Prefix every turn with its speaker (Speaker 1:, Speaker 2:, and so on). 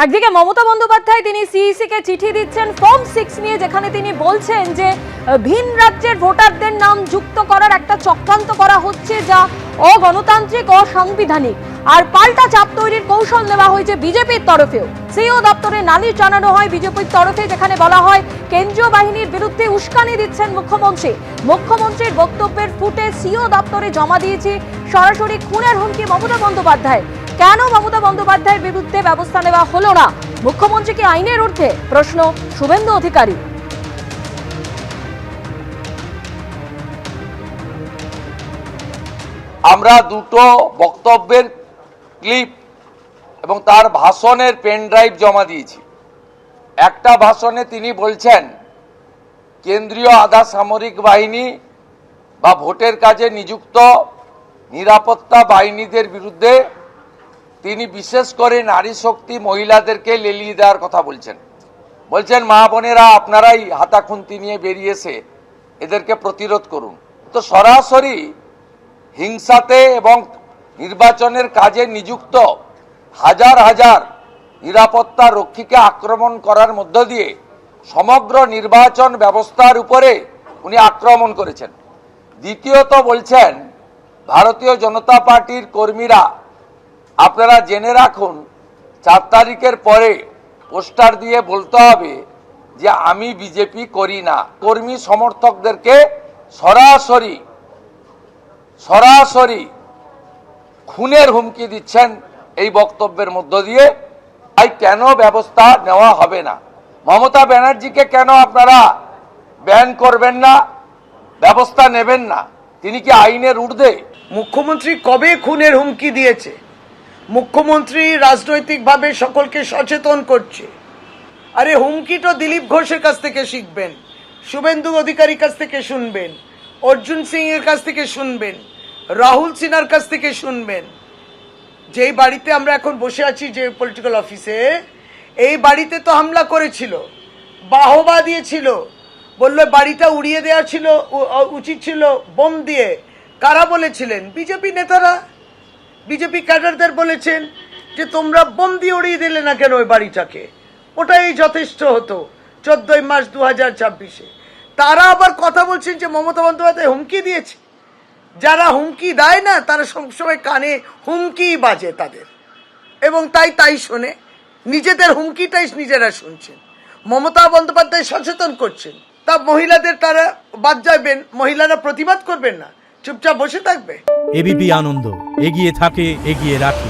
Speaker 1: একদিকে মমতা বন্দ্যোপাধ্যায় তিনি সিইসি কে চিঠি দিচ্ছেন ফর্ম 6 নিয়ে, যেখানে তিনি বলছেন যে ভিন রাজ্যের ভোটারদের নাম যুক্ত করার একটা চক্রান্ত করা হচ্ছে, যা অগণতান্ত্রিক, অসাংবিধানিক। আর পাল্টা চাপ তৈরির কৌশল নেওয়া হয়েছে বিজেপির তরফেও। সিও দপ্তরে নালিশ জানানো হয় বিজেপির তরফে, যেখানে বলা হয় কেন্দ্রীয় বাহিনীর বিরুদ্ধে উস্কানি দিচ্ছেন মুখ্যমন্ত্রী। মুখ্যমন্ত্রীর বক্তব্যের ফুটে সিও দপ্তরে জমা দিয়েছে সরাসরি খুনের হুমকি মমতা বন্দ্যোপাধ্যায়। কেন মমতা বন্দ্যোপাধ্যায়ের বিরুদ্ধে ব্যবস্থা নেওয়া হলো না? মুখ্যমন্ত্রী কি আইনের ঊর্ধ্বে? প্রশ্ন শুভেন্দু অধিকারী।
Speaker 2: আমরা দুটো বক্তব্যের ক্লিপ এবং তার ভাষণের পেন ড্রাইভ জমা দিয়েছি। একটা ভাষণে তিনি বলছেন কেন্দ্রীয় আধা সামরিক বাহিনী বা ভোটের কাজে নিযুক্ত নিরাপত্তা বাহিনীদের বিরুদ্ধে তিনি বিশেষ করে নারী শক্তি মহিলাদেরকে লেলিয়ে দেওয়ার কথা বলছেন মা বোনেরা আপনারাই হাতাখুন্তি নিয়ে বেরিয়েছে এদেরকে প্রতিরোধ করুন। তো সরাসরি হিংসাতে এবং নির্বাচনের কাজে নিযুক্ত হাজার হাজার নিরাপত্তা রক্ষীকে আক্রমণ করার মধ্য দিয়ে সমগ্র নির্বাচন ব্যবস্থার উপরে উনি আক্রমণ করেছেন। দ্বিতীয়ত বলছেন ভারতীয় জনতা পার্টির কর্মীরা আপনারা জেনে রাখুন 4 তারিখের পরে পোস্টার দিয়ে বলতে হবে যে আমি বিজেপি করি না। কর্মী সমর্থকদেরকে সরাসরি খুনের হুমকি দিচ্ছেন এই বক্তব্যের মধ্য দিয়ে। তাই কেন ব্যবস্থা নেওয়া হবে না? মমতা ব্যানার্জিকে কেন আপনারা ব্যান করবেন না, ব্যবস্থা নেবেন না? তিনি কি আইনের ঊর্ধ্বে?
Speaker 3: মুখ্যমন্ত্রী কবে খুনের হুমকি দিয়েছে? মুখ্যমন্ত্রী রাজনৈতিকভাবে সকলকে সচেতন করছে। আরে হুমকি তো দিলীপ ঘোষের কাছ থেকে শিখবেন, শুভেন্দু অধিকারীর কাছ থেকে শুনবেন, অর্জুন সিং এর কাছ থেকে শুনবেন, রাহুল সিনহার কাছ থেকে শুনবেন। যেই বাড়িতে আমরা এখন বসে আছি, যে পলিটিক্যাল অফিসে, এই বাড়িতে তো হামলা করেছিল, বাহবা দিয়েছিল, বললো বাড়িটা উড়িয়ে দেওয়া ছিল উচিত ছিল বোম দিয়ে। কারা বলেছিলেন? বিজেপি নেতারা, বিজেপি ক্যাডারদের বলেছেন যে তোমরা বোম দিয়ে উড়িয়ে দিলে না কেন ওই বাড়িটাকে, ওটাই যথেষ্ট হতো 14 মার্চ 2026-এ। তারা আবার কথা বলছেন যে মমতা বন্দ্যোপাধ্যায় হুমকি দিয়েছে। যারা হুমকি দেয় না তারা সবসময় কানে হুমকি বাজে তাদের, এবং তাই শোনে, নিজেদের হুমকিটাই নিজেরা শুনছেন। মমতা বন্দ্যোপাধ্যায় সচেতন করছেন, তা মহিলাদের তারা বাদ যাবেন, মহিলারা প্রতিবাদ করবেন না, চুপচাপ বসে থাকবে।
Speaker 4: এবিপি আনন্দ, এগিয়ে থাকে, এগিয়ে রাখে।